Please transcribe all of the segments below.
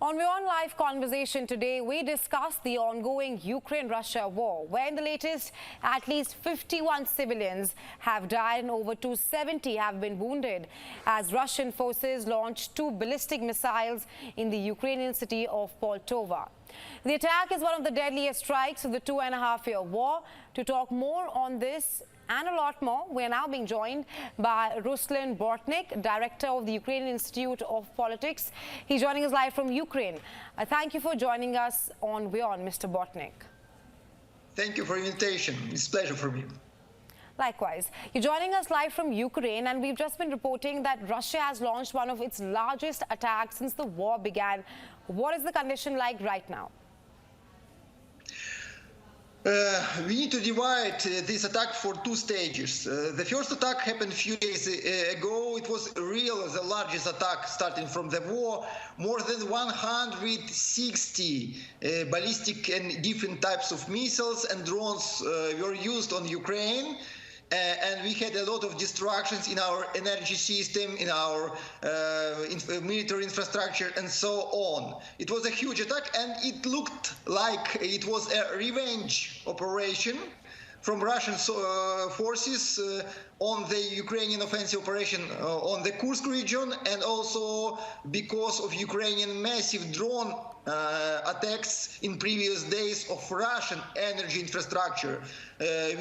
On WION Live Conversation today, we discuss the ongoing Ukraine-Russia war, where in the latest, at least 51 civilians have died and over 270 have been wounded as Russian forces launched 2 ballistic missiles in the Ukrainian city of Poltava. The attack is one of the deadliest strikes of the 2.5-year war. To talk more on this and a lot more, we are now being joined by Ruslan Bortnik, Director of the Ukrainian Institute of Politics. He's joining us live from Ukraine. Thank you for joining us on WION, Mr. Bortnik. Thank you for the invitation. It's a pleasure for me. Likewise. You're joining us live from Ukraine, and we've just been reporting that Russia has launched one of its largest attacks since the war began. What is the condition like right now? We need to divide this attack for 2 stages. The first attack happened a few days ago. It was the largest attack starting from the war. More than 160 ballistic and different types of missiles and drones were used on Ukraine. And we had a lot of distractions in our energy system, in our military infrastructure, and so on. It was a huge attack, and it looked like it was a revenge operation from Russian forces on the Ukrainian offensive operation on the Kursk region, and also because of Ukrainian massive drone attacks in previous days of Russian energy infrastructure,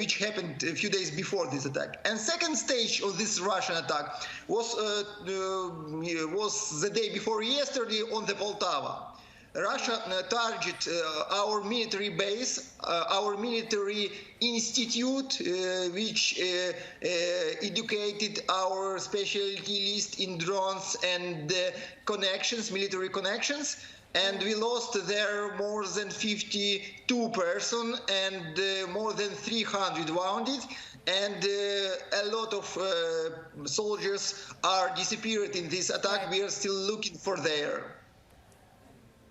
which happened a few days before this attack. And second stage of this Russian attack was the day before yesterday on the Poltava. Russia targeted our military base, our military institute, which educated our specialist in drones and connections, military connections. And we lost there more than 52 persons and more than 300 wounded. And a lot of soldiers are disappeared in this attack. We are still looking for there.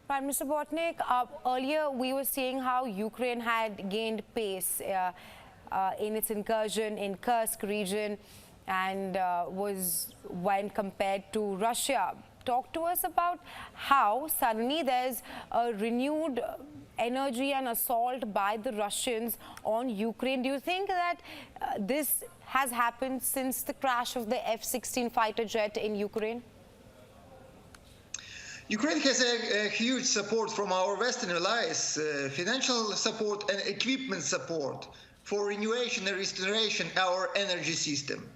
Right, Mr. Bortnik, earlier we were seeing how Ukraine had gained pace in its incursion in Kursk region and was when compared to Russia. Talk to us about how suddenly there's a renewed energy and assault by the Russians on Ukraine. Do you think that this has happened since the crash of the F-16 fighter jet in Ukraine? Ukraine has a huge support from our Western allies, financial support and equipment support for renewation and restoration of our energy system.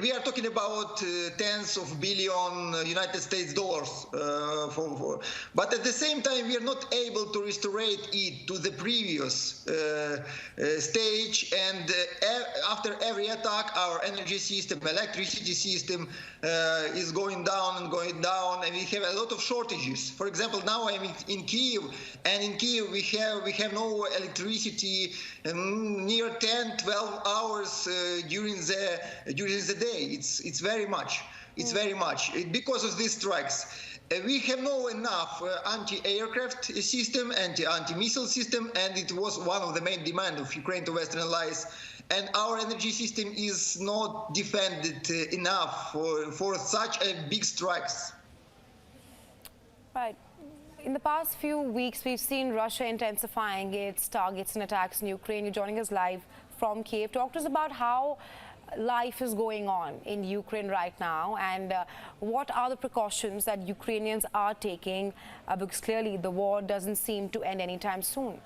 We are talking about tens of billion United States dollars, but at the same time we are not able to restore it to the previous stage, and after every attack our energy system, electricity system is going down, and we have a lot of shortages. For example, now I'm in Kyiv, and in Kyiv we have no electricity near 10-12 hours during the day. It's very much. It's very much because of these strikes. We have no enough anti-aircraft system, anti-missile system, and it was one of the main demands of Ukraine to Western allies. And our energy system is not defended enough for such a big strikes. Right. In the past few weeks, we've seen Russia intensifying its targets and attacks in Ukraine. You're joining us live from Kiev. Talk to us about how life is going on in Ukraine right now, and what are the precautions that Ukrainians are taking, because clearly the war doesn't seem to end anytime soon.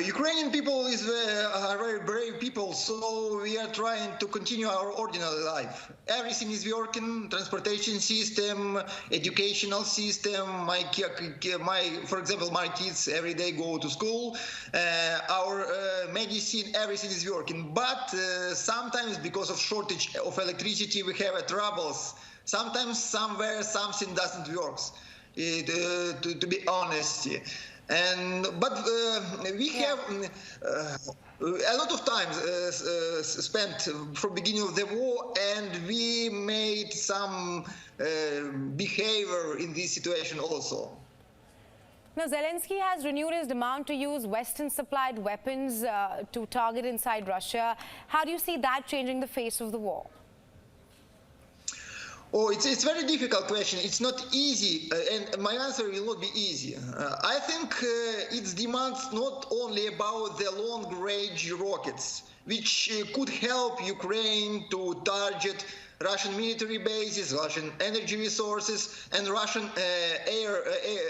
Ukrainian people are very brave people, so we are trying to continue our ordinary life. Everything is working: transportation system, educational system. For example, my kids every day go to school. Our medicine, everything is working. But sometimes, because of shortage of electricity, we have troubles. Sometimes, somewhere, something doesn't work. To be honest. But we have a lot of time spent from beginning of the war, and we made some behavior in this situation also. Now, Zelensky has renewed his demand to use Western-supplied weapons to target inside Russia. How do you see that changing the face of the war? Oh, it's a very difficult question. It's not easy, and my answer will not be easy. I think its demands not only about the long-range rockets, which could help Ukraine to target Russian military bases, Russian energy resources, and Russian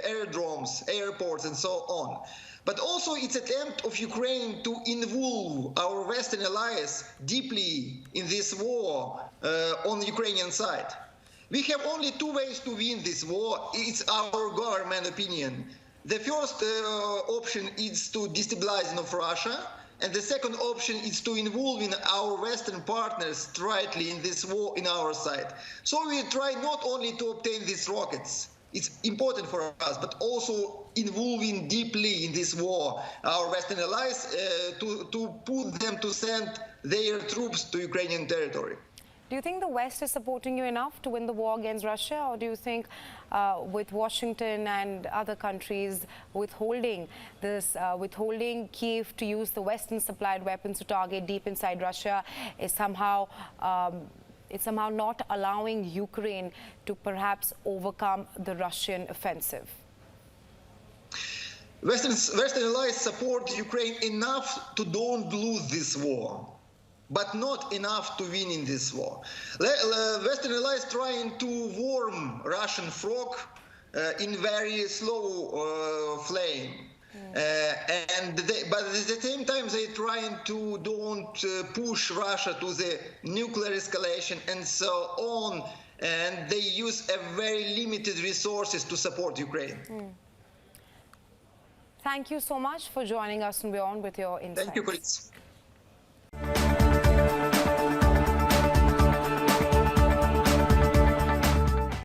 aerodromes, airports, and so on. But also its attempt of Ukraine to involve our Western allies deeply in this war on the Ukrainian side. We have only two ways to win this war. It's our government opinion. The first option is to destabilize of Russia, and the second option is to involve in our Western partners straightly in this war in our side. So we try not only to obtain these rockets, it's important for us, but also involving deeply in this war our Western allies to put them to send their troops to Ukrainian territory. Do you think the West is supporting you enough to win the war against Russia, or do you think with Washington and other countries withholding Kyiv to use the Western-supplied weapons to target deep inside Russia is somehow not allowing Ukraine to perhaps overcome the Russian offensive? Western allies support Ukraine enough to don't lose this war, but not enough to win in this war. Western allies trying to warm Russian frog in very slow flame. But at the same time, they're trying to don't push Russia to the nuclear escalation and so on. And they use a very limited resources to support Ukraine. Thank you so much for joining us on WION with your insights. Thank you, Chris.